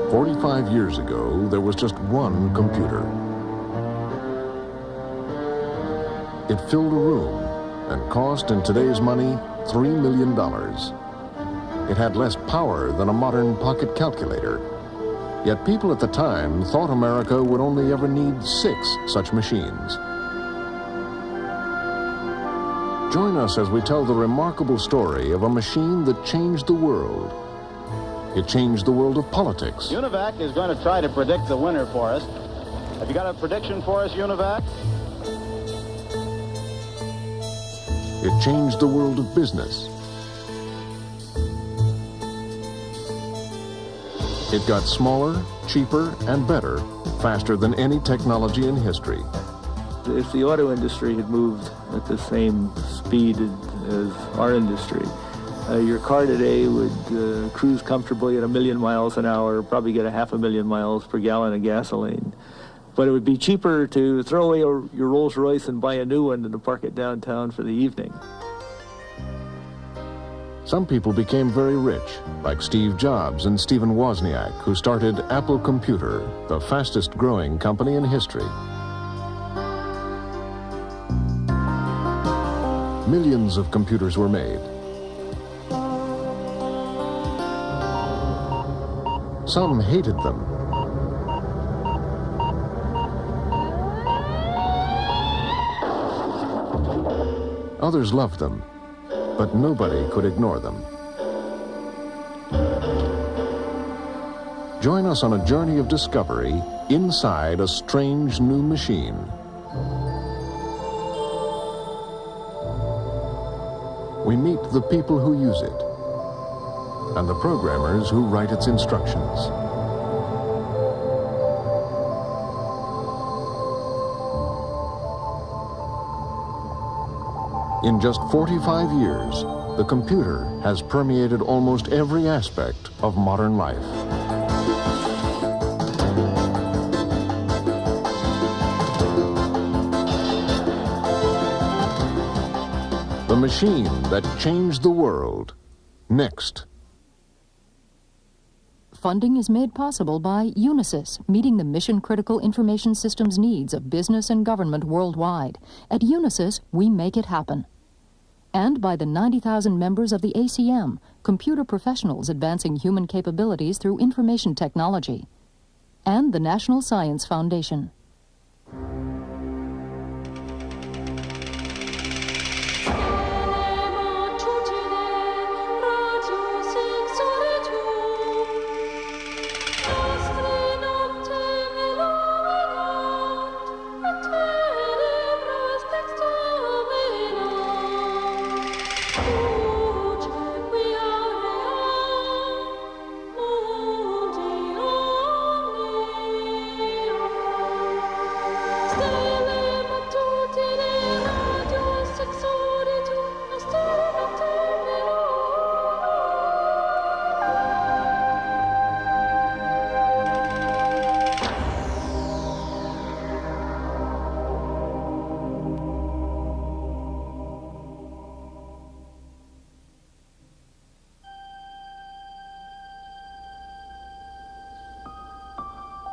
"45 years ago, there was just one computer. It filled a room and cost, in today's money, $3 million. It had less power than a modern pocket calculator. Yet people at the time thought America would only ever need 6 such machines. Join us as we tell the remarkable story of a machine that changed the world. It changed the world of politics. UNIVAC is going to try to predict the winner for us. Have you got a prediction for us, UNIVAC? It changed the world of business. It got smaller, cheaper, and better, faster than any technology in history. If the auto industry had moved at the same speed as our industry, your car today would cruise comfortably at 1 million miles an hour, probably get 500,000 miles per gallon of gasoline. But it would be cheaper to throw away your Rolls Royce and buy a new one than to park it downtown for the evening. Some people became very rich, like Steve Jobs and Stephen Wozniak, who started Apple Computer, the fastest growing company in history. Millions of computers were made. Some hated them. Others loved them, but nobody could ignore them. Join us on a journey of discovery inside a strange new machine. We meet the people who use it and the programmers who write its instructions. In just 45 years, the computer has permeated almost every aspect of modern life. The machine that changed the world. Next. Funding is made possible by Unisys, meeting the mission-critical information systems needs of business and government worldwide. At Unisys, we make it happen. And by the 90,000 members of the ACM, computer professionals advancing human capabilities through information technology. And the National Science Foundation.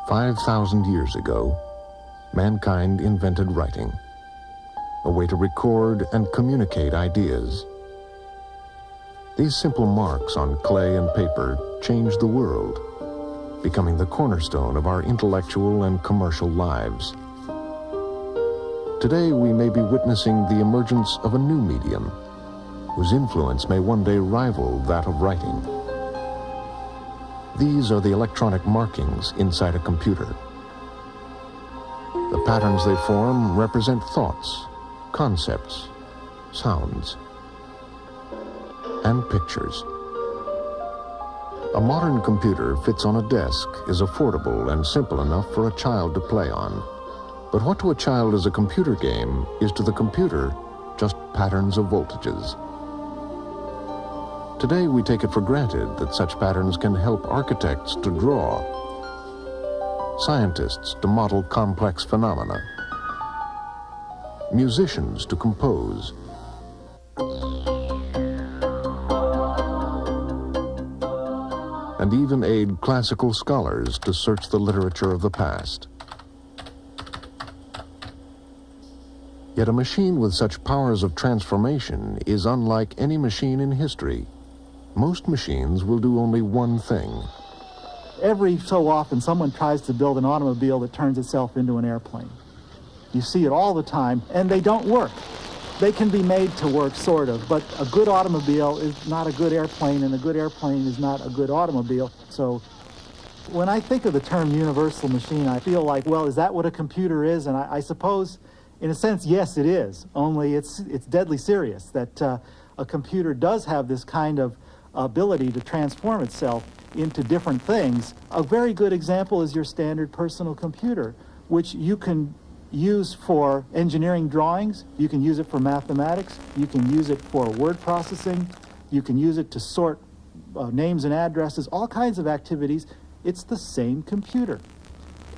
"5,000 years ago, mankind invented writing, a way to record and communicate ideas. These simple marks on clay and paper changed the world, becoming the cornerstone of our intellectual and commercial lives. Today, we may be witnessing the emergence of a new medium, whose influence may one day rival that of writing. These are the electronic markings inside a computer. The patterns they form represent thoughts, concepts, sounds, and pictures. A modern computer fits on a desk, is affordable and simple enough for a child to play on. But what to a child is a computer game is to the computer just patterns of voltages. Today, we take it for granted that such patterns can help architects to draw, scientists to model complex phenomena, musicians to compose, and even aid classical scholars to search the literature of the past. Yet a machine with such powers of transformation is unlike any machine in history. Most machines will do only one thing. Every so often, someone tries to build an automobile that turns itself into an airplane. You see it all the time, and they don't work. They can be made to work, sort of, but a good automobile is not a good airplane, and a good airplane is not a good automobile. So when I think of the term universal machine, I feel like, well, is that what a computer is? And I suppose, in a sense, yes, it is, only it's deadly serious that a computer does have this kind of ability to transform itself into different things. A very good example is your standard personal computer, which you can use for engineering drawings, you can use it for mathematics, you can use it for word processing, you can use it to sort names and addresses, all kinds of activities. It's the same computer.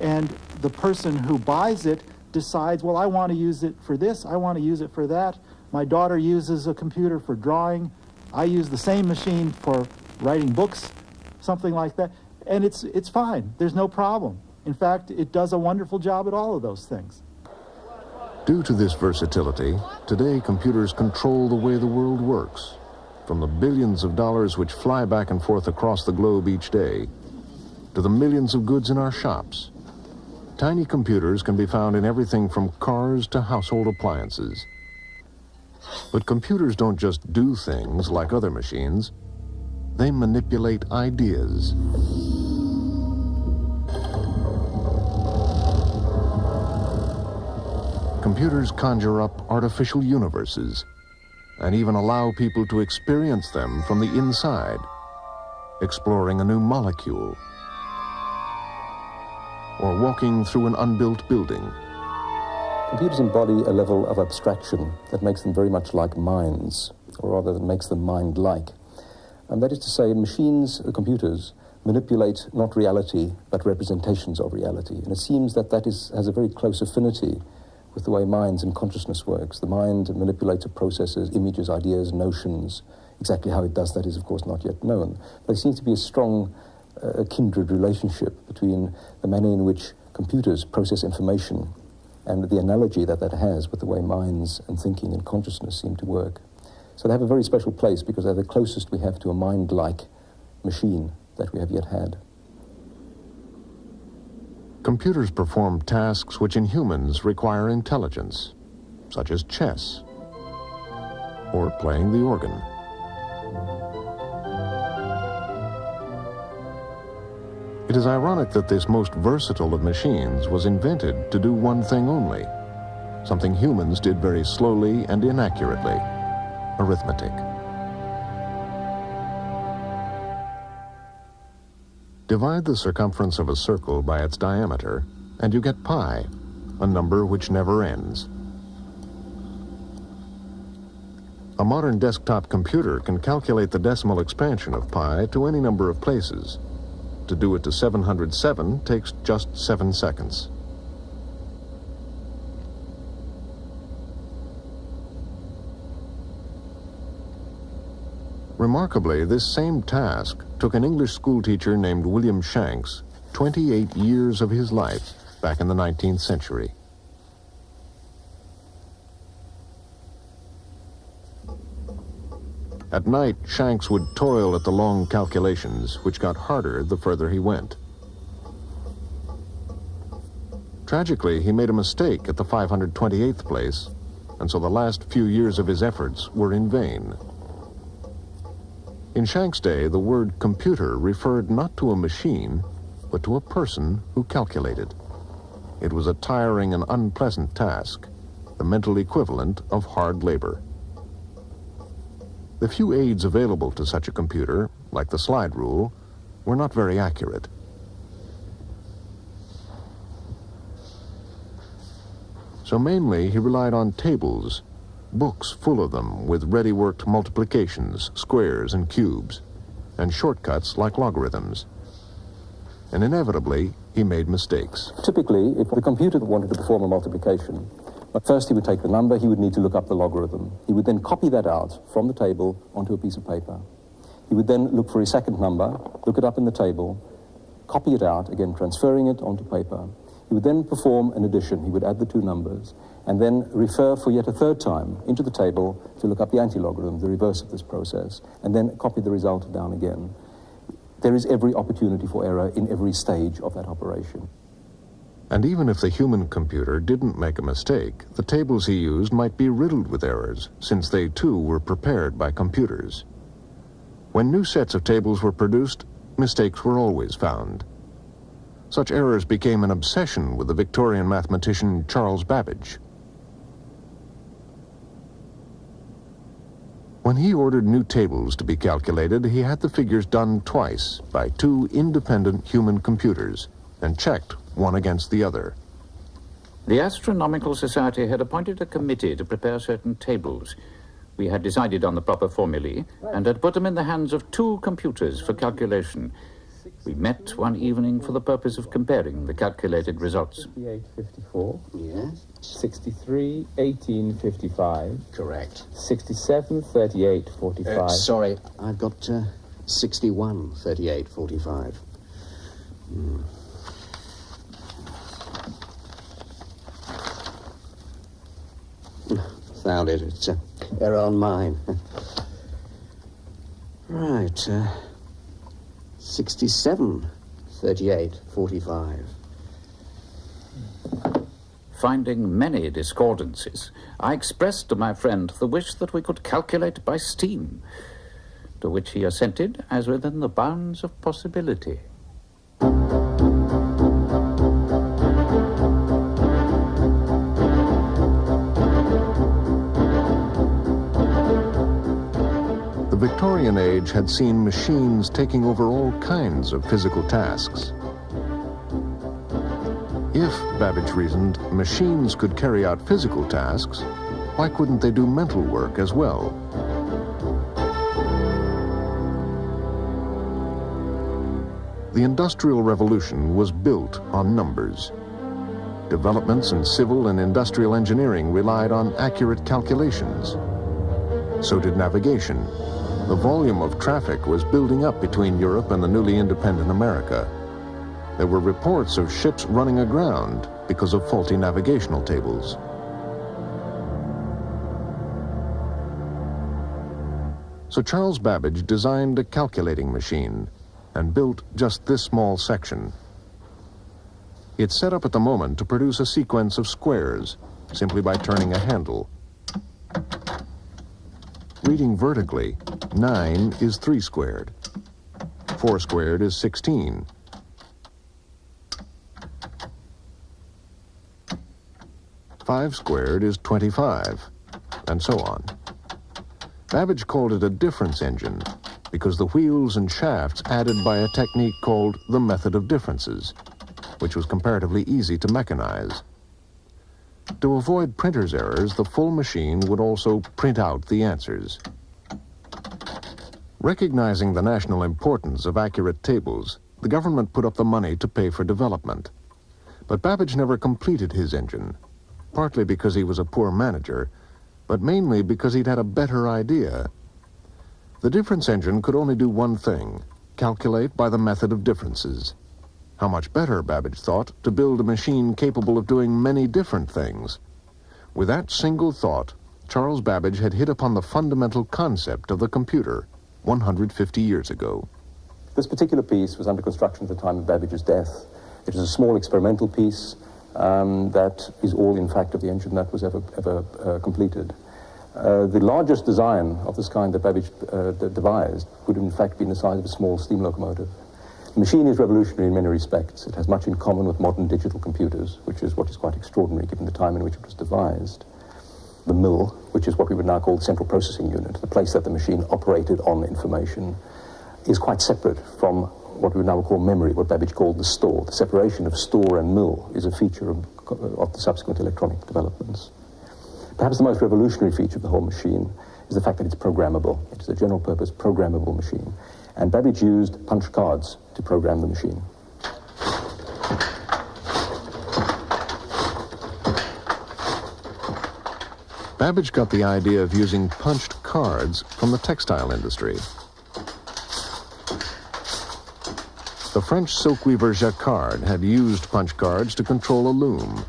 And the person who buys it decides, well, I want to use it for this, I want to use it for that. My daughter uses a computer for drawing. I use the same machine for writing books, something like that. And it's fine. There's no problem. In fact, it does a wonderful job at all of those things. Due to this versatility, today computers control the way the world works. From the billions of dollars which fly back and forth across the globe each day, to the millions of goods in our shops, tiny computers can be found in everything from cars to household appliances. But computers don't just do things like other machines. They manipulate ideas. Computers conjure up artificial universes and even allow people to experience them from the inside, exploring a new molecule or walking through an unbuilt building. Computers embody a level of abstraction that makes them very much like minds, or rather that makes them mind-like. And that is to say, machines, computers, manipulate not reality, but representations of reality. And it seems that has a very close affinity with the way minds and consciousness works. The mind manipulates or processes images, ideas, notions. Exactly how it does that is, of course, not yet known. But there seems to be a strong kindred relationship between the manner in which computers process information and the analogy that has with the way minds and thinking and consciousness seem to work. So they have a very special place because they're the closest we have to a mind-like machine that we have yet had. Computers perform tasks which in humans require intelligence, such as chess or playing the organ. It is ironic that this most versatile of machines was invented to do one thing only, something humans did very slowly and inaccurately: arithmetic. Divide the circumference of a circle by its diameter, and you get pi, a number which never ends. A modern desktop computer can calculate the decimal expansion of pi to any number of places. To do it to 707 takes just 7 seconds. Remarkably, this same task took an English schoolteacher named William Shanks 28 years of his life back in the 19th century. At night, Shanks would toil at the long calculations, which got harder the further he went. Tragically, he made a mistake at the 528th place, and so the last few years of his efforts were in vain. In Shanks' day, the word computer referred not to a machine, but to a person who calculated. It was a tiring and unpleasant task, the mental equivalent of hard labor. The few aids available to such a computer, like the slide rule, were not very accurate. So mainly he relied on tables, books full of them with ready-worked multiplications, squares, and cubes, and shortcuts like logarithms. And inevitably, he made mistakes. Typically, if the computer wanted to perform a multiplication, first he would take the number, he would need to look up the logarithm. He would then copy that out from the table onto a piece of paper. He would then look for a second number, look it up in the table, copy it out, again transferring it onto paper. He would then perform an addition. He would add the two numbers, and then refer for yet a third time into the table to look up the anti-logarithm, the reverse of this process, and then copy the result down again. There is every opportunity for error in every stage of that operation. And even if the human computer didn't make a mistake, the tables he used might be riddled with errors, since they too were prepared by computers. When new sets of tables were produced, mistakes were always found. Such errors became an obsession with the Victorian mathematician Charles Babbage. When he ordered new tables to be calculated, he had the figures done twice by two independent human computers and checked one against the other. The Astronomical Society had appointed a committee to prepare certain tables. We had decided on the proper formulae and had put them in the hands of two computers for calculation. We met one evening for the purpose of comparing the calculated results. 58.54. Yes. 63, 18.55. Correct. 67, 38.45. Sorry, I've got 61, 38.45. Found it. It's an error on mine. Right. 67, 38.45. Finding many discordances, I expressed to my friend the wish that we could calculate by steam, to which he assented as within the bounds of possibility. The Victorian age had seen machines taking over all kinds of physical tasks. If, Babbage reasoned, machines could carry out physical tasks, why couldn't they do mental work as well? The Industrial Revolution was built on numbers. Developments in civil and industrial engineering relied on accurate calculations. So did navigation. The volume of traffic was building up between Europe and the newly independent America. There were reports of ships running aground because of faulty navigational tables. So Charles Babbage designed a calculating machine and built just this small section. It's set up at the moment to produce a sequence of squares simply by turning a handle. Reading vertically, 9 is 3 squared. 4 squared is 16. 5 squared is 25, and so on. Babbage called it a difference engine because the wheels and shafts added by a technique called the method of differences, which was comparatively easy to mechanize. To avoid printer's errors, the full machine would also print out the answers. Recognizing the national importance of accurate tables, the government put up the money to pay for development. But Babbage never completed his engine, partly because he was a poor manager, but mainly because he'd had a better idea. The difference engine could only do one thing: calculate by the method of differences. How much better, Babbage thought, to build a machine capable of doing many different things. With that single thought, Charles Babbage had hit upon the fundamental concept of the computer 150 years ago. This particular piece was under construction at the time of Babbage's death. It was a small experimental piece that is all, in fact, of the engine that was ever completed. The largest design of this kind that Babbage devised would have, in fact, been the size of a small steam locomotive. The machine is revolutionary in many respects. It has much in common with modern digital computers, which is what is quite extraordinary given the time in which it was devised. The mill, which is what we would now call the central processing unit, the place that the machine operated on information, is quite separate from what we would now call memory, what Babbage called the store. The separation of store and mill is a feature of the subsequent electronic developments. Perhaps the most revolutionary feature of the whole machine is the fact that it's programmable. It is a general-purpose programmable machine. And Babbage used punch cards to program the machine. Babbage got the idea of using punched cards from the textile industry. French silkweaver Jacquard had used punch cards to control a loom.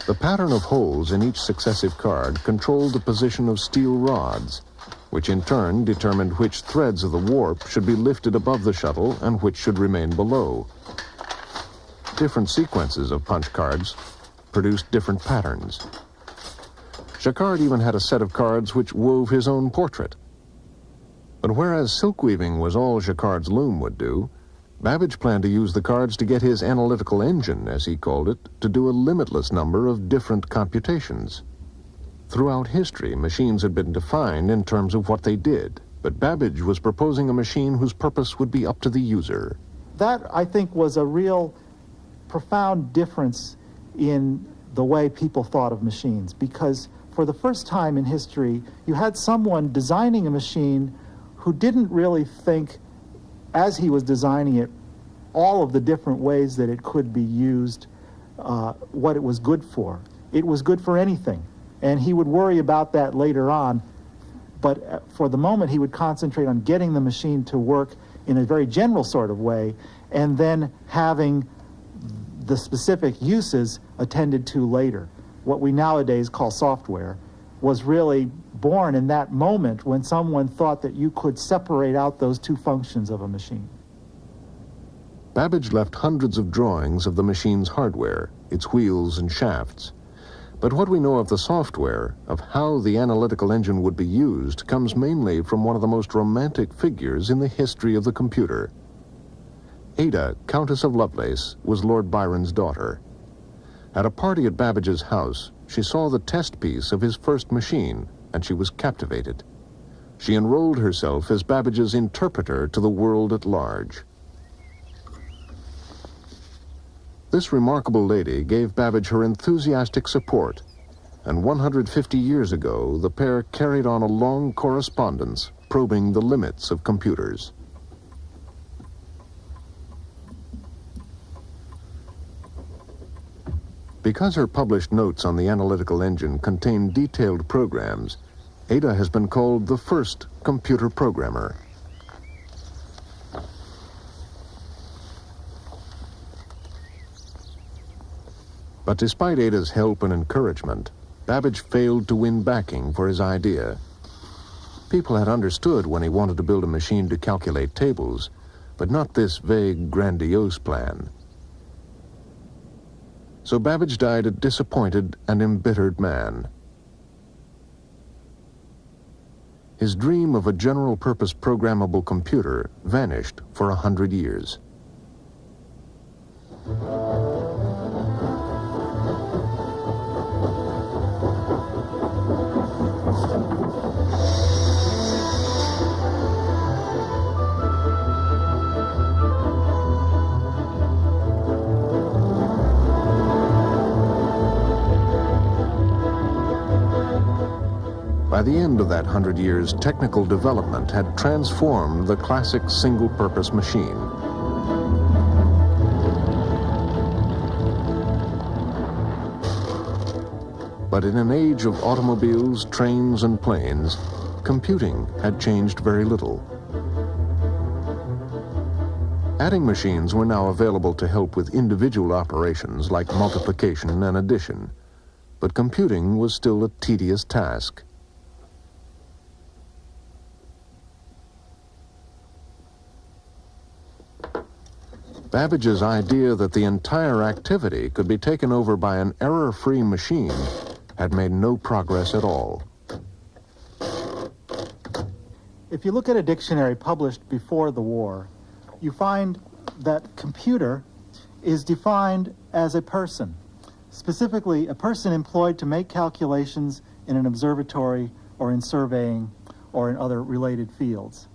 The pattern of holes in each successive card controlled the position of steel rods, which in turn determined which threads of the warp should be lifted above the shuttle and which should remain below. Different sequences of punch cards produced different patterns. Jacquard even had a set of cards which wove his own portrait. But whereas silk weaving was all Jacquard's loom would do, Babbage planned to use the cards to get his analytical engine, as he called it, to do a limitless number of different computations. Throughout history, machines had been defined in terms of what they did, but Babbage was proposing a machine whose purpose would be up to the user. That, I think, was a real profound difference in the way people thought of machines, because for the first time in history, you had someone designing a machine who didn't really think, as he was designing it, all of the different ways that it could be used, what it was good for. It was good for anything, and he would worry about that later on, but for the moment he would concentrate on getting the machine to work in a very general sort of way, and then having the specific uses attended to later. What we nowadays call software was really born in that moment when someone thought that you could separate out those two functions of a machine. Babbage left hundreds of drawings of the machine's hardware, its wheels and shafts. But what we know of the software, of how the analytical engine would be used, comes mainly from one of the most romantic figures in the history of the computer. Ada, Countess of Lovelace, was Lord Byron's daughter. At a party at Babbage's house, she saw the test piece of his first machine, and she was captivated. She enrolled herself as Babbage's interpreter to the world at large. This remarkable lady gave Babbage her enthusiastic support, and 150 years ago, the pair carried on a long correspondence probing the limits of computers. Because her published notes on the analytical engine contain detailed programs, Ada has been called the first computer programmer. But despite Ada's help and encouragement, Babbage failed to win backing for his idea. People had understood when he wanted to build a machine to calculate tables, but not this vague, grandiose plan. So Babbage died a disappointed and embittered man. His dream of a general-purpose programmable computer vanished for 100 years. By the end of that 100 years, technical development had transformed the classic single-purpose machine. But in an age of automobiles, trains, and planes, computing had changed very little. Adding machines were now available to help with individual operations like multiplication and addition, but computing was still a tedious task. Babbage's idea that the entire activity could be taken over by an error-free machine had made no progress at all. If you look at a dictionary published before the war, you find that computer is defined as a person, specifically a person employed to make calculations in an observatory or in surveying or in other related fields.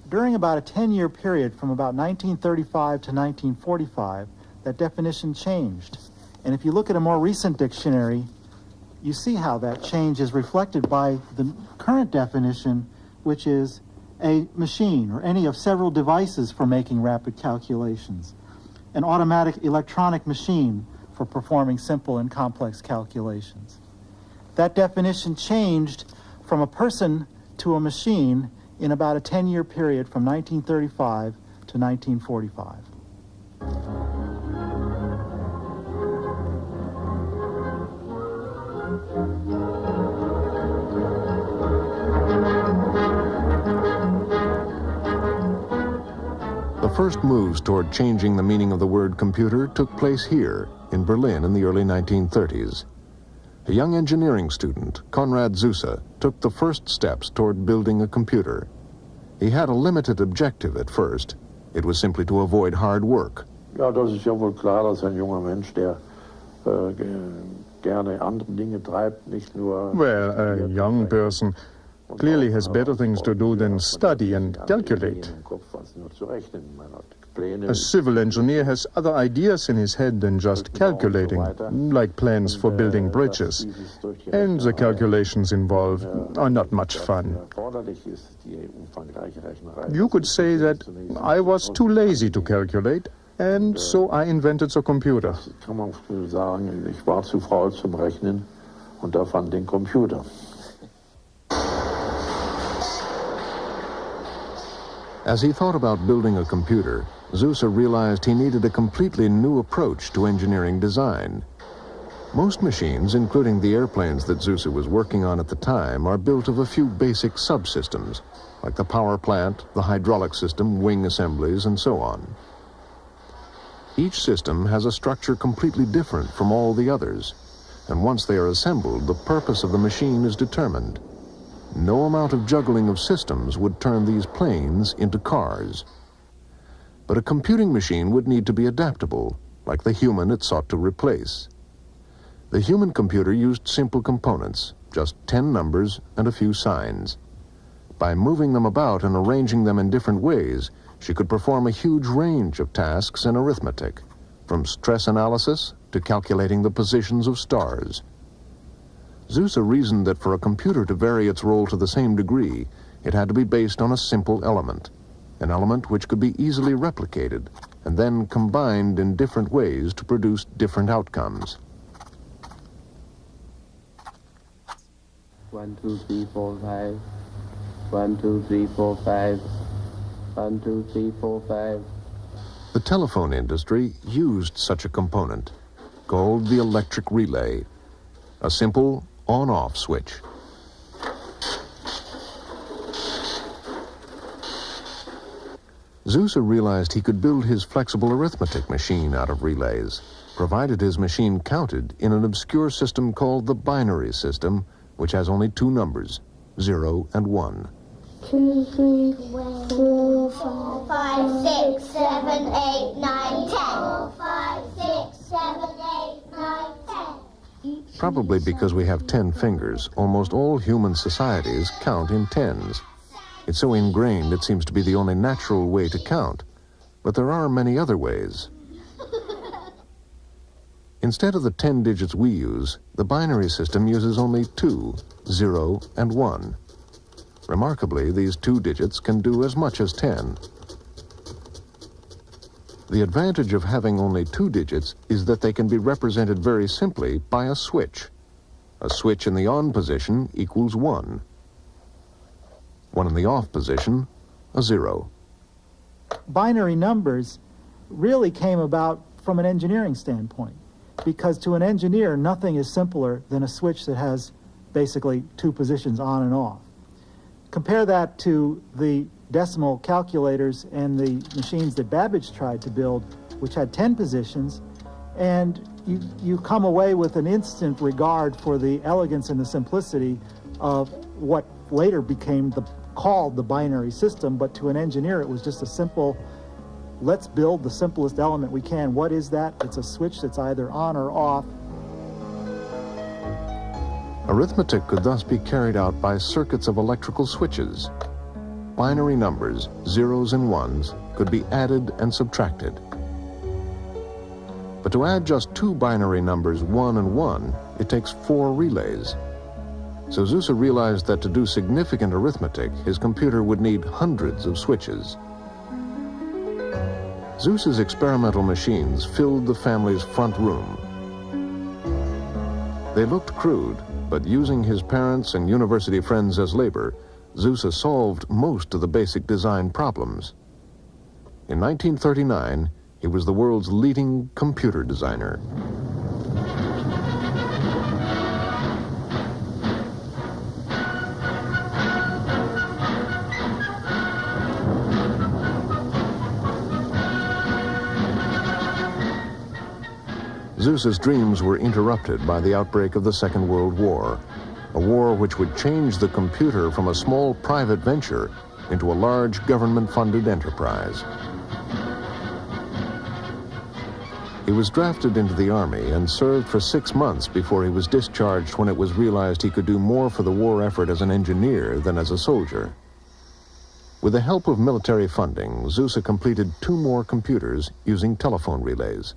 During about a 10-year period from about 1935 to 1945, that definition changed. And if you look at a more recent dictionary, you see how that change is reflected by the current definition, which is a machine or any of several devices for making rapid calculations, an automatic electronic machine for performing simple and complex calculations. That definition changed from a person to a machine in about a 10-year period from 1935 to 1945. The first moves toward changing the meaning of the word computer took place here, in Berlin, in the early 1930s. A young engineering student, Konrad Zuse, took the first steps toward building a computer. He had a limited objective at first. It was simply to avoid hard work. Ja, das ist ja wohl klar, dass ein junger Mensch, der gerne andere Dinge treibt, nicht nur... Well, a young person clearly has better things to do than study and calculate. A civil engineer has other ideas in his head than just calculating, like plans for building bridges. And the calculations involved are not much fun. You could say that I was too lazy to calculate, and so I invented the computer. Kann man sagen, ich war zu faul zum Rechnen und erfand den Computer. As he thought about building a computer, Zuse realized he needed a completely new approach to engineering design. Most machines, including the airplanes that Zuse was working on at the time, are built of a few basic subsystems, like the power plant, the hydraulic system, wing assemblies, and so on. Each system has a structure completely different from all the others, and once they are assembled, the purpose of the machine is determined. No amount of juggling of systems would turn these planes into cars. But a computing machine would need to be adaptable, like the human it sought to replace. The human computer used simple components, just 10 numbers and a few signs. By moving them about and arranging them in different ways, she could perform a huge range of tasks in arithmetic, from stress analysis to calculating the positions of stars. Zuse reasoned that for a computer to vary its role to the same degree, it had to be based on a simple element, an element which could be easily replicated and then combined in different ways to produce different outcomes. 1, 2, 3, 4, 5. 1, 2, 3, 4, 5. 1, 2, 3, 4, 5. The telephone industry used such a component, called the electric relay, a simple on-off switch. Zuse realized he could build his flexible arithmetic machine out of relays, provided his machine counted in an obscure system called the binary system, which has only 2 numbers, 0 and 1. 2, 3, 4, 5, 6, 7, 8, 9, 10. 4, 5, 6, 7, 8, 9, 10. Probably because we have 10 fingers, almost all human societies count in tens. It's so ingrained it seems to be the only natural way to count, but there are many other ways. Instead of the 10 digits we use, the binary system uses only 2, 0 and 1. Remarkably, these 2 digits can do as much as 10. The advantage of having only 2 digits is that they can be represented very simply by a switch. A switch in the on position equals 1. One in the off position, a 0. Binary numbers really came about from an engineering standpoint, because to an engineer, nothing is simpler than a switch that has basically 2 positions on and off. Compare that to the decimal calculators and the machines that Babbage tried to build, which had 10 positions, and you come away with an instant regard for the elegance and the simplicity of what later became called the binary system. But to an engineer, it was just a simple, let's build the simplest element we can. What is that? It's a switch that's either on or off. Arithmetic could thus be carried out by circuits of electrical switches. Binary numbers, 0s and 1s, could be added and subtracted. But to add just 2 binary numbers, 1 and 1, it takes 4 relays. So Zuse realized that to do significant arithmetic, his computer would need hundreds of switches. Zuse's experimental machines filled the family's front room. They looked crude, But using his parents and university friends as labor, Zuse solved most of the basic design problems. In 1939, he was the world's leading computer designer. Zuse's dreams were interrupted by the outbreak of the Second World War, a war which would change the computer from a small private venture into a large government-funded enterprise. He was drafted into the Army and served for 6 months before he was discharged when it was realized he could do more for the war effort as an engineer than as a soldier. With the help of military funding, Zuse completed 2 more computers using telephone relays.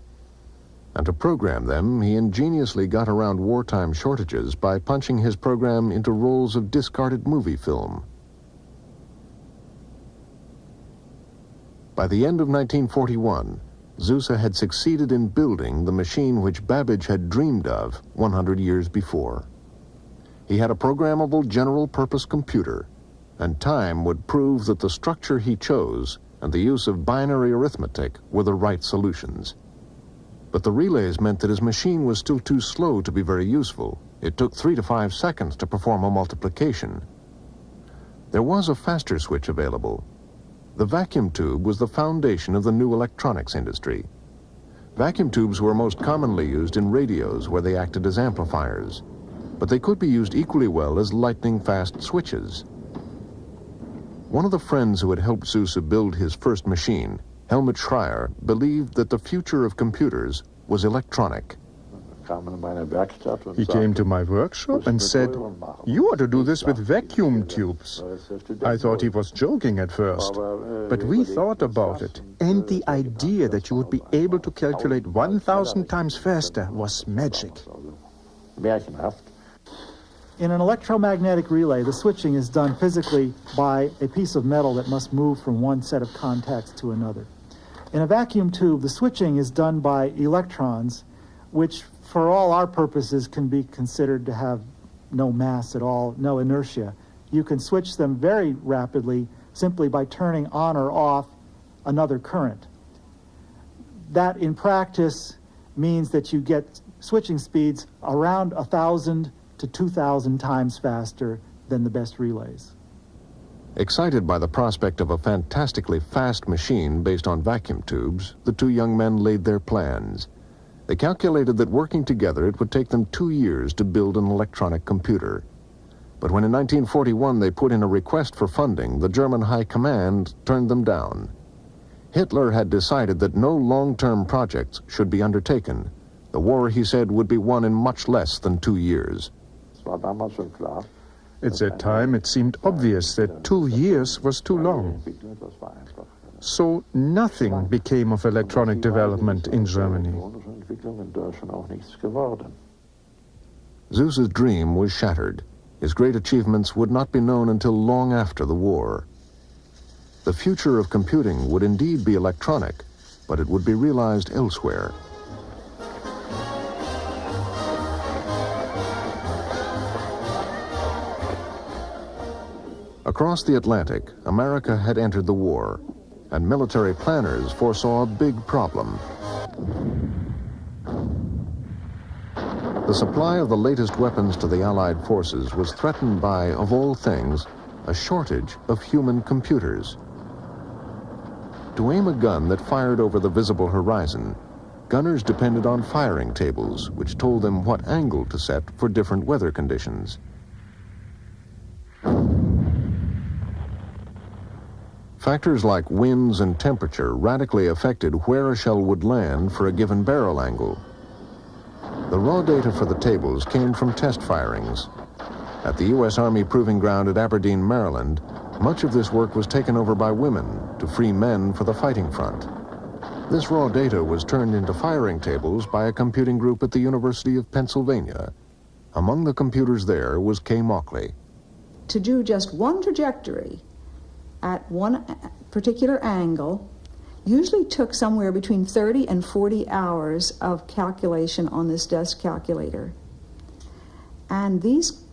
And to program them, he ingeniously got around wartime shortages by punching his program into rolls of discarded movie film. By the end of 1941, Zuse had succeeded in building the machine which Babbage had dreamed of 100 years before. He had a programmable general-purpose computer, and time would prove that the structure he chose and the use of binary arithmetic were the right solutions. But the relays meant that his machine was still too slow to be very useful. It took 3 to 5 seconds to perform a multiplication. There was a faster switch available. The vacuum tube was the foundation of the new electronics industry. Vacuum tubes were most commonly used in radios where they acted as amplifiers, but they could be used equally well as lightning-fast switches. One of the friends who had helped Zuse build his first machine, Helmut Schreier, believed that the future of computers was electronic. He came to my workshop and said, "You ought to do this with vacuum tubes." I thought he was joking at first, but we thought about it, and the idea that you would be able to calculate 1,000 times faster was magic. In an electromagnetic relay, the switching is done physically by a piece of metal that must move from one set of contacts to another. In a vacuum tube, the switching is done by electrons, which for all our purposes can be considered to have no mass at all, no inertia. You can switch them very rapidly simply by turning on or off another current. That in practice means that you get switching speeds around 1,000 to 2,000 times faster than the best relays. Excited by the prospect of a fantastically fast machine based on vacuum tubes, the 2 young men laid their plans. They calculated that working together it would take them 2 years to build an electronic computer. But when in 1941 they put in a request for funding, the German High Command turned them down. Hitler had decided that no long-term projects should be undertaken. The war, he said, would be won in much less than 2 years. At that time, it seemed obvious that 2 years was too long. So nothing became of electronic development in Germany. Zuse's dream was shattered. His great achievements would not be known until long after the war. The future of computing would indeed be electronic, but it would be realized elsewhere. Across the Atlantic, America had entered the war, and military planners foresaw a big problem. The supply of the latest weapons to the Allied forces was threatened by, of all things, a shortage of human computers. To aim a gun that fired over the visible horizon, gunners depended on firing tables, which told them what angle to set for different weather conditions. Factors like winds and temperature radically affected where a shell would land for a given barrel angle. The raw data for the tables came from test firings. At the U.S. Army Proving Ground at Aberdeen, Maryland, much of this work was taken over by women to free men for the fighting front. This raw data was turned into firing tables by a computing group at the University of Pennsylvania. Among the computers there was Kay Mauchly. To do just one trajectory at one particular angle usually took somewhere between 30 and 40 hours of calculation on this desk calculator. And these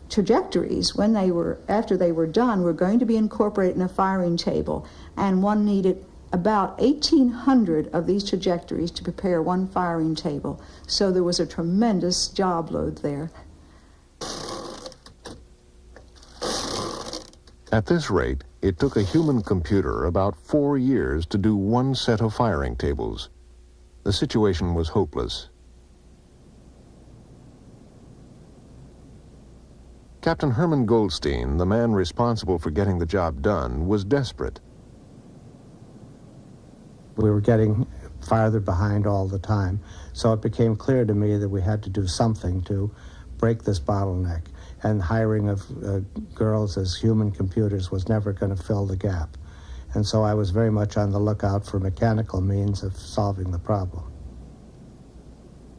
trajectories, after they were done, were going to be incorporated in a firing table, and one needed about 1,800 of these trajectories to prepare one firing table. So there was a tremendous job load there. At this rate, it took a human computer about 4 years to do one set of firing tables. The situation was hopeless. Captain Herman Goldstein, the man responsible for getting the job done, was desperate. We were getting farther behind all the time, so it became clear to me that we had to do something to break this bottleneck, and hiring of girls as human computers was never going to fill the gap. And so I was very much on the lookout for mechanical means of solving the problem.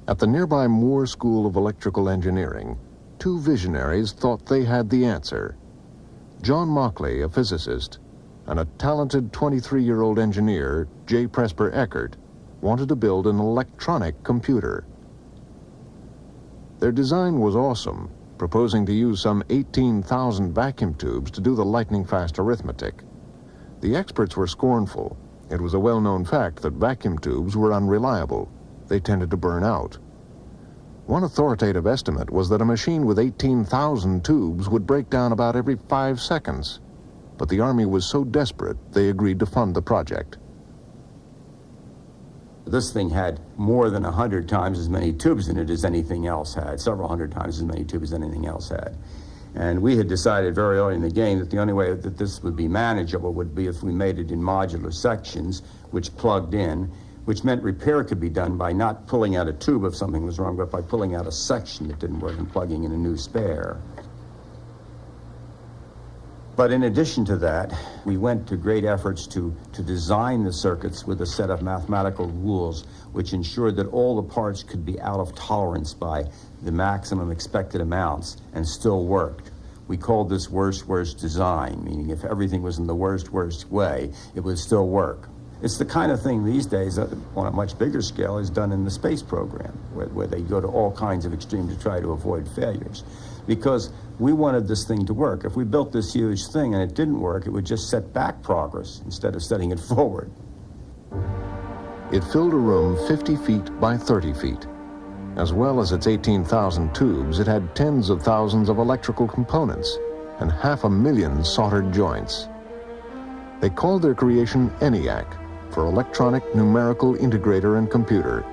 At the nearby Moore School of Electrical Engineering, two visionaries thought they had the answer. John Mockley, a physicist, and a talented 23-year-old engineer, J. Presper Eckert, wanted to build an electronic computer. Their design was awesome, proposing to use some 18,000 vacuum tubes to do the lightning-fast arithmetic. The experts were scornful. It was a well-known fact that vacuum tubes were unreliable. They tended to burn out. One authoritative estimate was that a machine with 18,000 tubes would break down about every 5 seconds. But the Army was so desperate, they agreed to fund the project. This thing had more than 100 times as many tubes in it as anything else had, several hundred times as many tubes as anything else had. And we had decided very early in the game that the only way that this would be manageable would be if we made it in modular sections, which plugged in, which meant repair could be done by not pulling out a tube if something was wrong, but by pulling out a section that didn't work and plugging in a new spare. But in addition to that, we went to great efforts to design the circuits with a set of mathematical rules which ensured that all the parts could be out of tolerance by the maximum expected amounts and still worked. We called this worst design, meaning if everything was in the worst way, it would still work. It's the kind of thing these days that on a much bigger scale is done in the space program, where they go to all kinds of extremes to try to avoid failures. Because we wanted this thing to work. If we built this huge thing and it didn't work, it would just set back progress instead of setting it forward. It filled a room 50 feet by 30 feet. As well as its 18,000 tubes, it had tens of thousands of electrical components and 500,000 soldered joints. They called their creation ENIAC, for Electronic Numerical Integrator and Computer,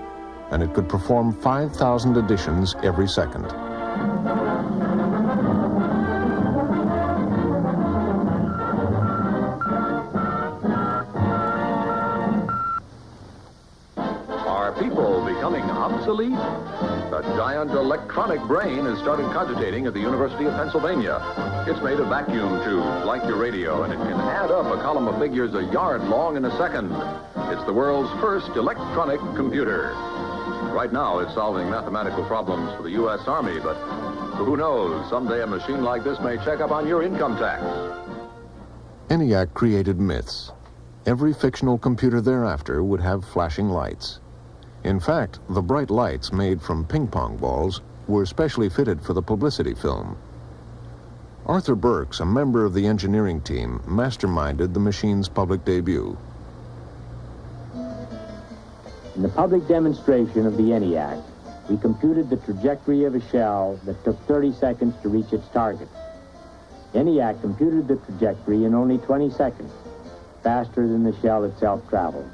and it could perform 5,000 additions every second. Are people becoming obsolete? The giant electronic brain has started cogitating at the University of Pennsylvania. It's made of vacuum tubes like your radio, and it can add up a column of figures a yard long in a second. It's the world's first electronic computer. Right now, it's solving mathematical problems for the U.S. Army, but who knows, someday a machine like this may check up on your income tax. ENIAC created myths. Every fictional computer thereafter would have flashing lights. In fact, the bright lights made from ping-pong balls were specially fitted for the publicity film. Arthur Burks, a member of the engineering team, masterminded the machine's public debut. In the public demonstration of the ENIAC, we computed the trajectory of a shell that took 30 seconds to reach its target. ENIAC computed the trajectory in only 20 seconds, faster than the shell itself traveled.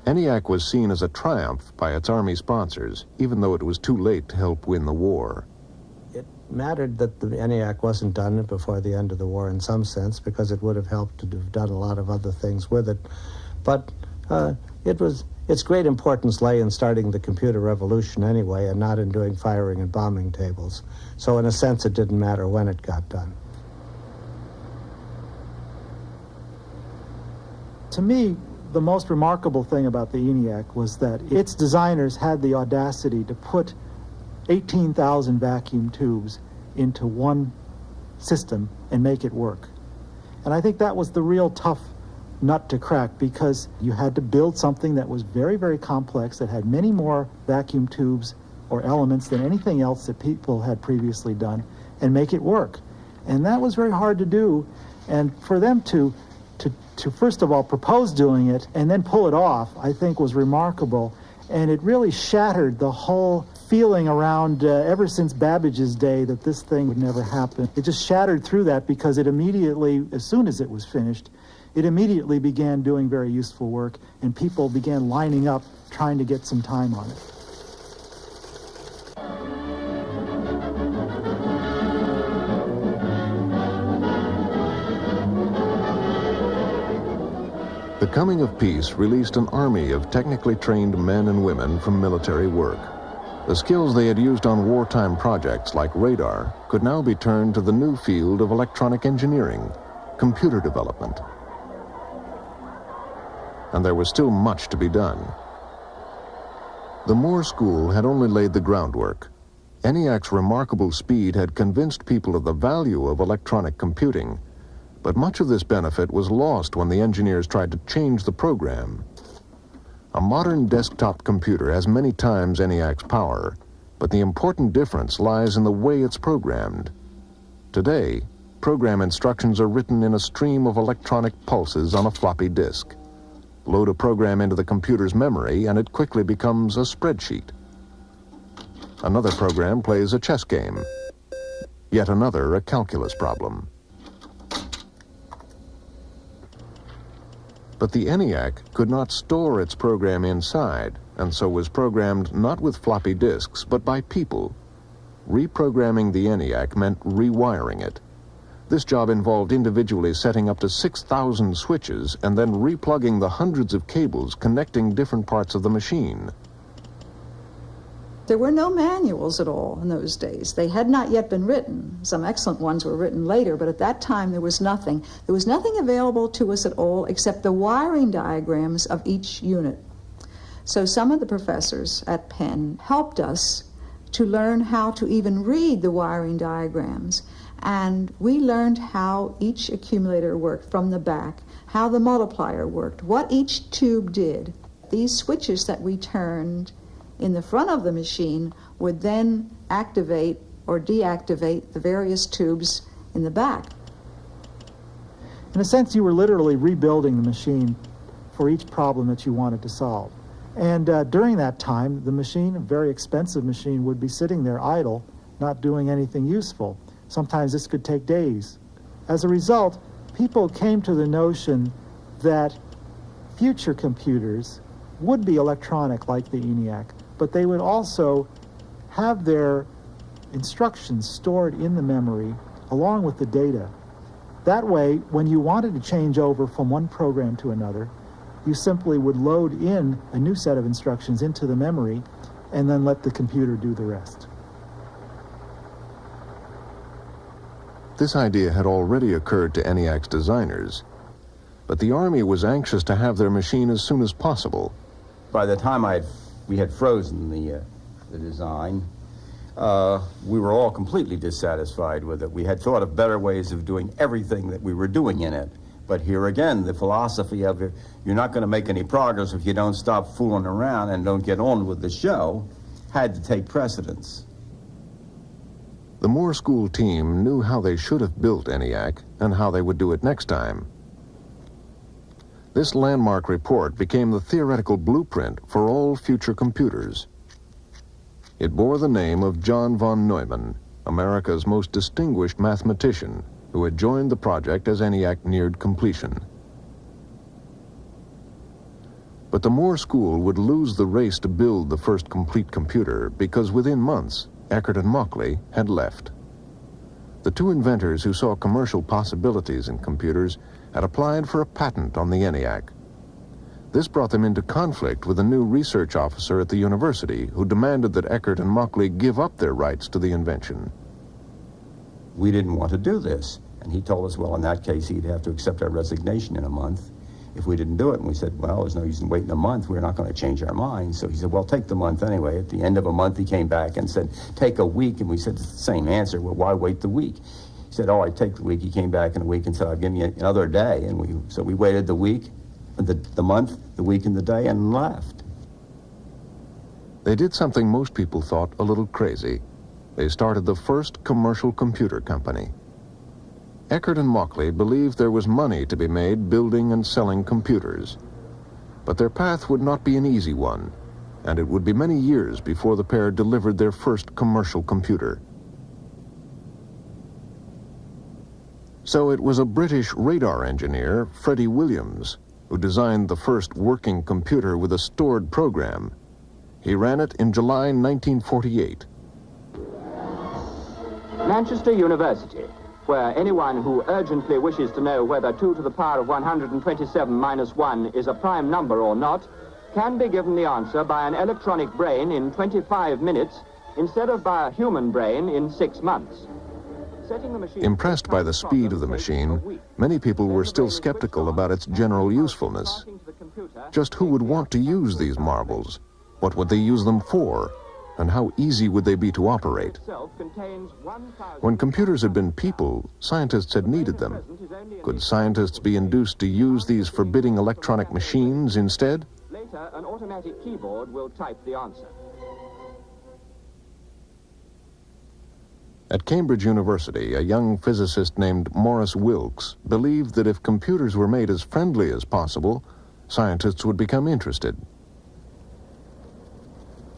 ENIAC was seen as a triumph by its Army sponsors, even though it was too late to help win the war. It mattered that the ENIAC wasn't done before the end of the war in some sense, because it would have helped to have done a lot of other things with it. But its great importance lay in starting the computer revolution anyway, and not in doing firing and bombing tables. So in a sense, it didn't matter when it got done. To me, the most remarkable thing about the ENIAC was that its designers had the audacity to put 18,000 vacuum tubes into one system and make it work. And I think that was the real tough nut to crack, because you had to build something that was very, very complex, that had many more vacuum tubes or elements than anything else that people had previously done and make it work. And that was very hard to do. And for them to first of all propose doing it and then pull it off, I think was remarkable. And it really shattered the whole feeling around ever since Babbage's day that this thing would never happen. It just shattered through that because it immediately, as soon as it was finished, it immediately began doing very useful work, and people began lining up trying to get some time on it. The coming of peace released an army of technically trained men and women from military work. The skills they had used on wartime projects like radar could now be turned to the new field of electronic engineering, computer development. And there was still much to be done. The Moore School had only laid the groundwork. ENIAC's remarkable speed had convinced people of the value of electronic computing, but much of this benefit was lost when the engineers tried to change the program. A modern desktop computer has many times ENIAC's power, but the important difference lies in the way it's programmed. Today, program instructions are written in a stream of electronic pulses on a floppy disk. Load a program into the computer's memory and it quickly becomes a spreadsheet. Another program plays a chess game. Yet another a calculus problem. But the ENIAC could not store its program inside, and so was programmed not with floppy disks, but by people. Reprogramming the ENIAC meant rewiring it. This job involved individually setting up to 6,000 switches and then replugging the hundreds of cables connecting different parts of the machine. There were no manuals at all in those days. They had not yet been written. Some excellent ones were written later, but at that time there was nothing. There was nothing available to us at all except the wiring diagrams of each unit. So some of the professors at Penn helped us to learn how to even read the wiring diagrams. And we learned how each accumulator worked from the back, how the multiplier worked, what each tube did. These switches that we turned in the front of the machine would then activate or deactivate the various tubes in the back. In a sense, you were literally rebuilding the machine for each problem that you wanted to solve. And during that time, the machine, a very expensive machine, would be sitting there idle, not doing anything useful. Sometimes this could take days. As a result, people came to the notion that future computers would be electronic like the ENIAC, but they would also have their instructions stored in the memory along with the data. That way, when you wanted to change over from one program to another, you simply would load in a new set of instructions into the memory and then let the computer do the rest. This idea had already occurred to ENIAC's designers, but the Army was anxious to have their machine as soon as possible. By the time we had frozen the design, we were all completely dissatisfied with it. We had thought of better ways of doing everything that we were doing in it. But here again, the philosophy of it, you're not going to make any progress if you don't stop fooling around and don't get on with the show, had to take precedence. The Moore School team knew how they should have built ENIAC and how they would do it next time. This landmark report became the theoretical blueprint for all future computers. It bore the name of John von Neumann, America's most distinguished mathematician, who had joined the project as ENIAC neared completion. But the Moore School would lose the race to build the first complete computer because within months, Eckert and Mauchly had left. The two inventors who saw commercial possibilities in computers had applied for a patent on the ENIAC. This brought them into conflict with a new research officer at the university who demanded that Eckert and Mauchly give up their rights to the invention. We didn't want to do this, and he told us, well, in that case, he'd have to accept our resignation in a month if we didn't do it. And we said, well, there's no use in waiting a month. We're not going to change our minds. So he said, well, take the month anyway. At the end of a month, he came back and said, take a week. And we said, it's the same answer. Well, why wait the week? He said, oh, I'd take the week. He came back in a week and said, I'll give you another day. And so we waited the week, the month, the week, and the day, and left. They did something most people thought a little crazy. They started the first commercial computer company. Eckert and Mauchly believed there was money to be made building and selling computers. But their path would not be an easy one, and it would be many years before the pair delivered their first commercial computer. So it was a British radar engineer, Freddie Williams, who designed the first working computer with a stored program. He ran it in July 1948. Manchester University, where anyone who urgently wishes to know whether 2 to the power of 127 minus 1 is a prime number or not, can be given the answer by an electronic brain in 25 minutes instead of by a human brain in 6 months. Impressed by the speed of the machine, many people were still skeptical about its general usefulness. Just who would want to use these marbles? What would they use them for? And how easy would they be to operate? When computers had been people, scientists had needed them. Could scientists be induced to use these forbidding electronic machines instead? Later, an automatic keyboard will type the answer. At Cambridge University, a young physicist named Maurice Wilkes believed that if computers were made as friendly as possible, scientists would become interested.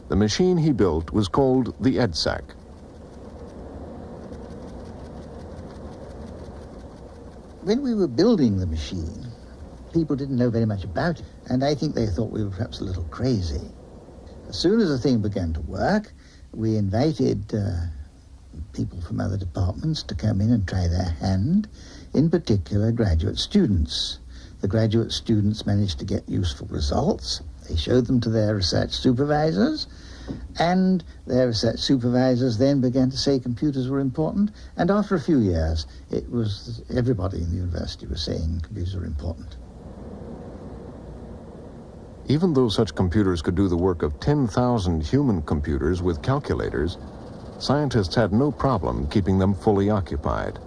The machine he built was called the EDSAC. When we were building the machine, people didn't know very much about it, and I think they thought we were perhaps a little crazy. As soon as the thing began to work, we invited people from other departments to come in and try their hand, in particular graduate students. The graduate students managed to get useful results. They showed them to their research supervisors, and their research supervisors then began to say computers were important, and after a few years, it was everybody in the university was saying computers were important. Even though such computers could do the work of 10,000 human computers with calculators, scientists had no problem keeping them fully occupied.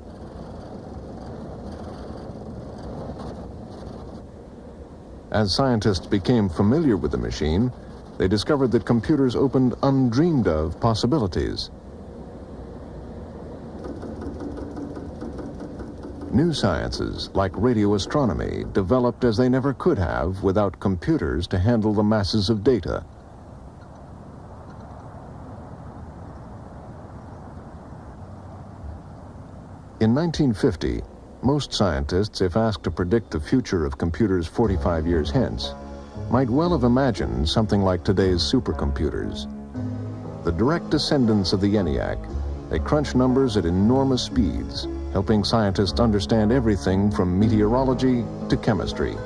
As scientists became familiar with the machine, they discovered that computers opened undreamed of possibilities. New sciences, like radio astronomy, developed as they never could have without computers to handle the masses of data. In 1950, most scientists, if asked to predict the future of computers 45 years hence, might well have imagined something like today's supercomputers. The direct descendants of the ENIAC, they crunch numbers at enormous speeds, helping scientists understand everything from meteorology to chemistry.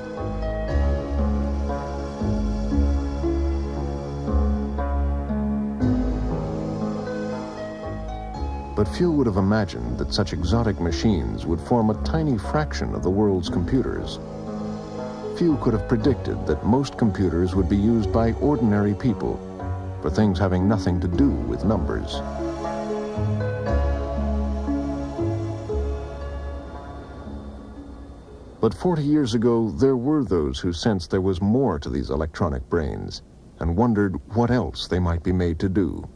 But few would have imagined that such exotic machines would form a tiny fraction of the world's computers. Few could have predicted that most computers would be used by ordinary people for things having nothing to do with numbers. But 40 years ago, there were those who sensed there was more to these electronic brains and wondered what else they might be made to do.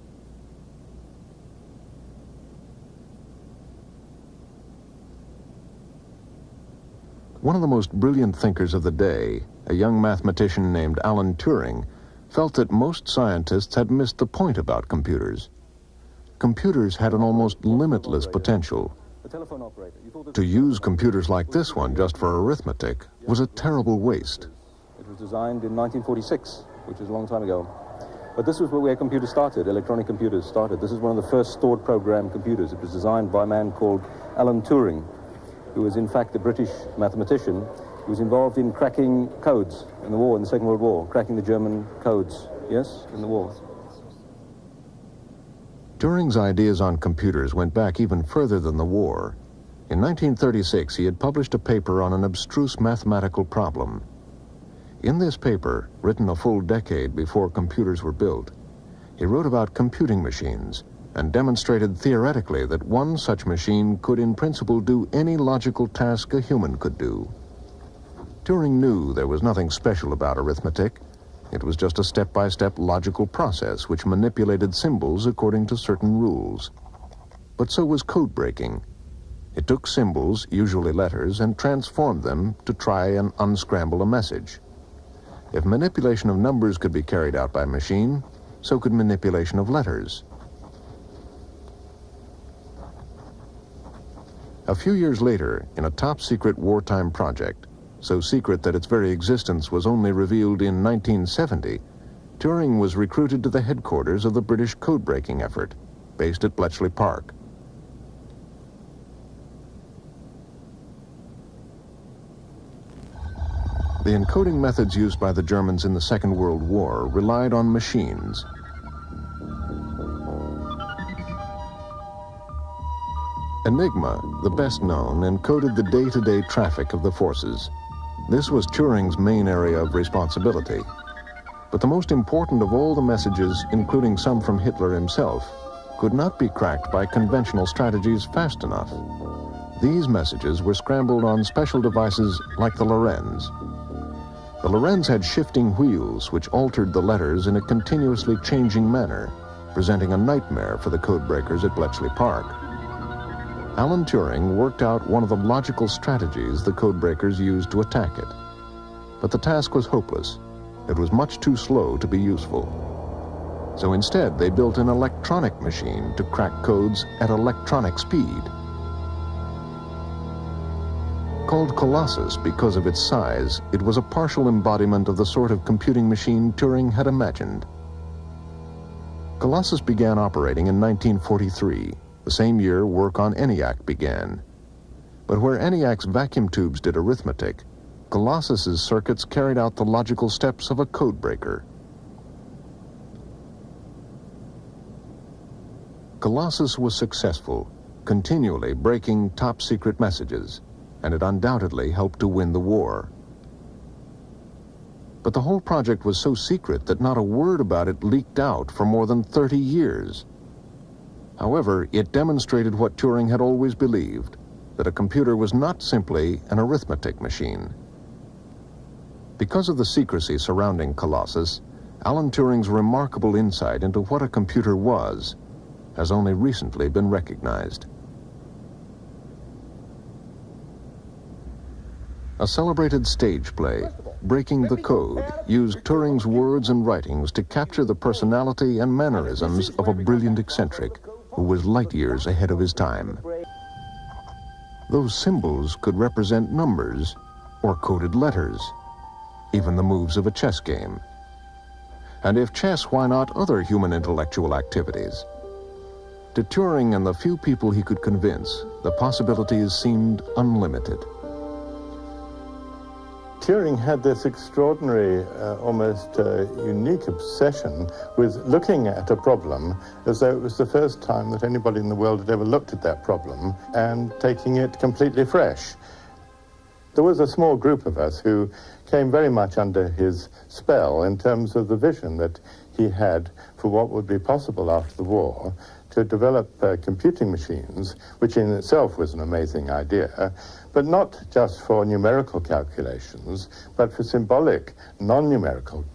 One of the most brilliant thinkers of the day, a young mathematician named Alan Turing, felt that most scientists had missed the point about computers. Computers had an almost limitless potential. To use computers like this one just for arithmetic was a terrible waste. It was designed in 1946, which is a long time ago. But this was where computers started, electronic computers started. This is one of the first stored program computers. It was designed by a man called Alan Turing, who was in fact a British mathematician who was involved in cracking codes in the war, in the Second World War, cracking the German codes, yes, in the war. Turing's ideas on computers went back even further than the war. In 1936, he had published a paper on an abstruse mathematical problem. In this paper, written a full decade before computers were built, he wrote about computing machines and demonstrated theoretically that one such machine could in principle do any logical task a human could do. Turing knew there was nothing special about arithmetic, It was just a step-by-step logical process which manipulated symbols according to certain rules. But so was code breaking. It took symbols, usually letters, and transformed them to try and unscramble a message. If manipulation of numbers could be carried out by machine, so could manipulation of letters. A few years later, in a top-secret wartime project, so secret that its very existence was only revealed in 1970, Turing was recruited to the headquarters of the British code-breaking effort, based at Bletchley Park. The encoding methods used by the Germans in the Second World War relied on machines. Enigma, the best known, encoded the day-to-day traffic of the forces. This was Turing's main area of responsibility. But the most important of all the messages, including some from Hitler himself, could not be cracked by conventional strategies fast enough. These messages were scrambled on special devices like the Lorenz. The Lorenz had shifting wheels which altered the letters in a continuously changing manner, presenting a nightmare for the codebreakers at Bletchley Park. Alan Turing worked out one of the logical strategies the codebreakers used to attack it. But the task was hopeless. It was much too slow to be useful. So instead, they built an electronic machine to crack codes at electronic speed. Called Colossus because of its size, it was a partial embodiment of the sort of computing machine Turing had imagined. Colossus began operating in 1943, the same year work on ENIAC began. But where ENIAC's vacuum tubes did arithmetic, Colossus's circuits carried out the logical steps of a codebreaker. Colossus was successful, continually breaking top-secret messages, and it undoubtedly helped to win the war. But the whole project was so secret that not a word about it leaked out for more than 30 years. However, it demonstrated what Turing had always believed, that a computer was not simply an arithmetic machine. Because of the secrecy surrounding Colossus, Alan Turing's remarkable insight into what a computer was has only recently been recognized. A celebrated stage play, Breaking the Code, used Turing's words and writings to capture the personality and mannerisms of a brilliant eccentric who was light years ahead of his time. Those symbols could represent numbers or coded letters, even the moves of a chess game. And if chess, why not other human intellectual activities? To Turing and the few people he could convince, the possibilities seemed unlimited. Turing had this extraordinary, almost unique obsession with looking at a problem as though it was the first time that anybody in the world had ever looked at that problem and taking it completely fresh. There was a small group of us who came very much under his spell in terms of the vision that he had for what would be possible after the war to develop computing machines, which in itself was an amazing idea, but not just for numerical calculations, but for symbolic, non-numerical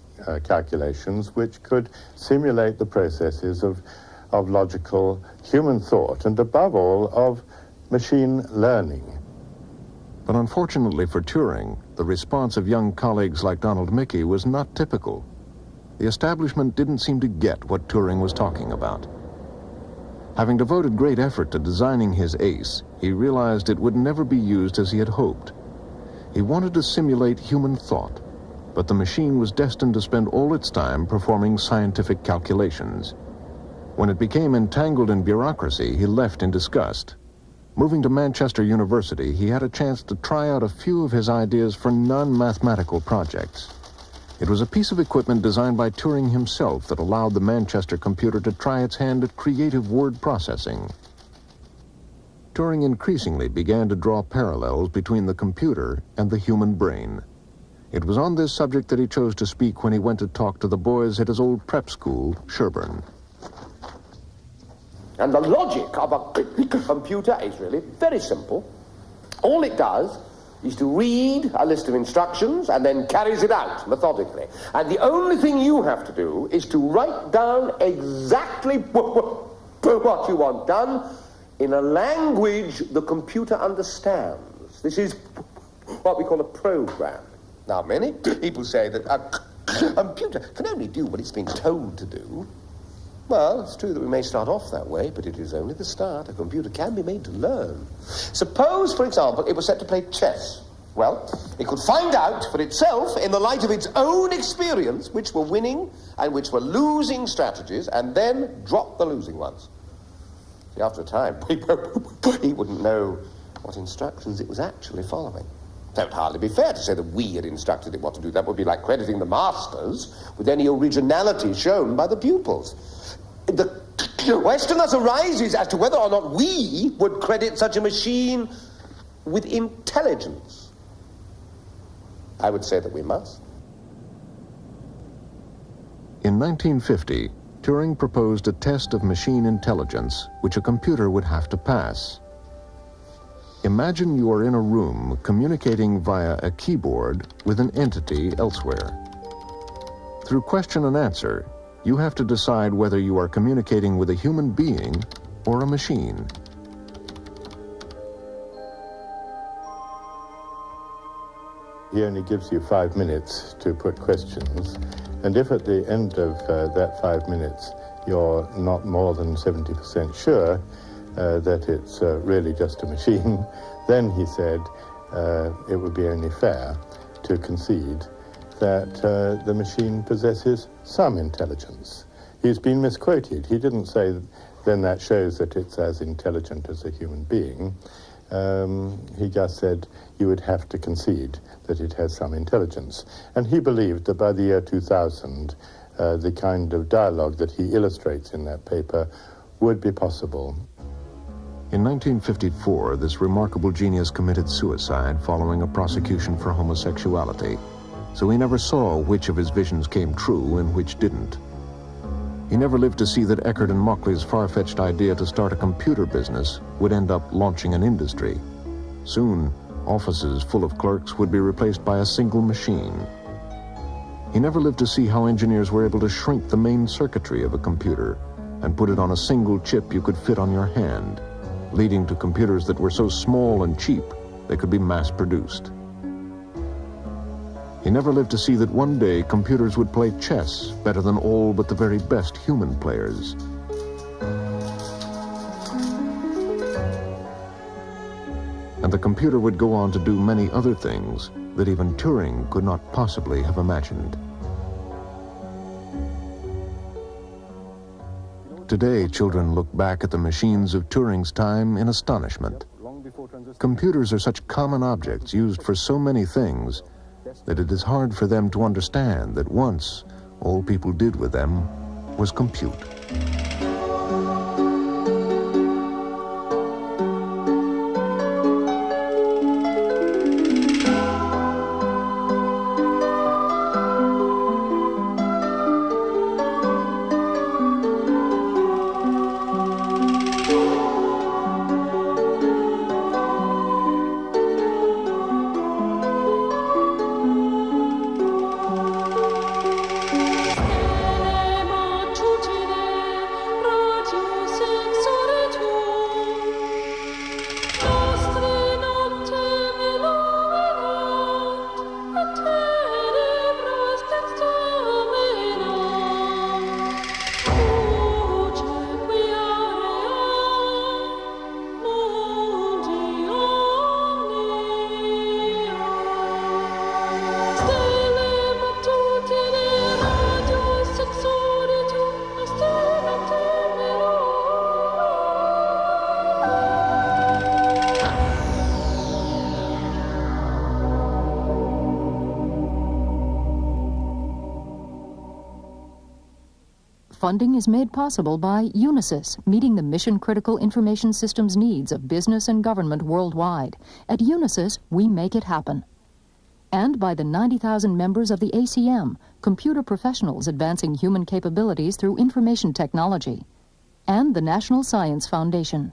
calculations which could simulate the processes of logical human thought and, above all, of machine learning. But unfortunately for Turing, the response of young colleagues like Donald Mickey was not typical. The establishment didn't seem to get what Turing was talking about. Having devoted great effort to designing his ace, he realized it would never be used as he had hoped. He wanted to simulate human thought, but the machine was destined to spend all its time performing scientific calculations. When it became entangled in bureaucracy, he left in disgust. Moving to Manchester University, he had a chance to try out a few of his ideas for non-mathematical projects. It was a piece of equipment designed by Turing himself that allowed the Manchester computer to try its hand at creative word processing. Turing increasingly began to draw parallels between the computer and the human brain. It was on this subject that he chose to speak when he went to talk to the boys at his old prep school, Sherborne. And the logic of a computer is really very simple. All it does is to read a list of instructions and then carries it out methodically. And the only thing you have to do is to write down exactly what you want done in a language the computer understands. This is what we call a program. Now, many people say that a computer can only do what it's been told to do. Well, it's true that we may start off that way, but it is only the start. A computer can be made to learn. Suppose, for example, it was set to play chess. Well, it could find out for itself, in the light of its own experience, which were winning and which were losing strategies, and then drop the losing ones. See, after a time, he wouldn't know what instructions it was actually following. That would hardly be fair to say that we had instructed it what to do. That would be like crediting the masters with any originality shown by the pupils. The question thus arises as to whether or not we would credit such a machine with intelligence. I would say that we must. In 1950, Turing proposed a test of machine intelligence which a computer would have to pass. Imagine you are in a room communicating via a keyboard with an entity elsewhere. Through question and answer, you have to decide whether you are communicating with a human being or a machine. He only gives you 5 minutes to put questions, and if at the end of that 5 minutes you're not more than 70% sure that it's really just a machine, then he said it would be only fair to concede that the machine possesses some intelligence. He's been misquoted. He didn't say, then that shows that it's as intelligent as a human being. He just said you would have to concede that it has some intelligence. And he believed that by the year 2000, the kind of dialogue that he illustrates in that paper would be possible. In 1954, this remarkable genius committed suicide following a prosecution for homosexuality. So he never saw which of his visions came true and which didn't. He never lived to see that Eckert and Mauchly's far-fetched idea to start a computer business would end up launching an industry. Soon, offices full of clerks would be replaced by a single machine. He never lived to see how engineers were able to shrink the main circuitry of a computer and put it on a single chip you could fit on your hand, leading to computers that were so small and cheap they could be mass-produced. He never lived to see that one day computers would play chess better than all but the very best human players. And the computer would go on to do many other things that even Turing could not possibly have imagined. Today, children look back at the machines of Turing's time in astonishment. Computers are such common objects used for so many things that it is hard for them to understand that once all people did with them was compute. Funding is made possible by Unisys, meeting the mission-critical information systems needs of business and government worldwide. At Unisys, we make it happen. And by the 90,000 members of the ACM, computer professionals advancing human capabilities through information technology. And the National Science Foundation.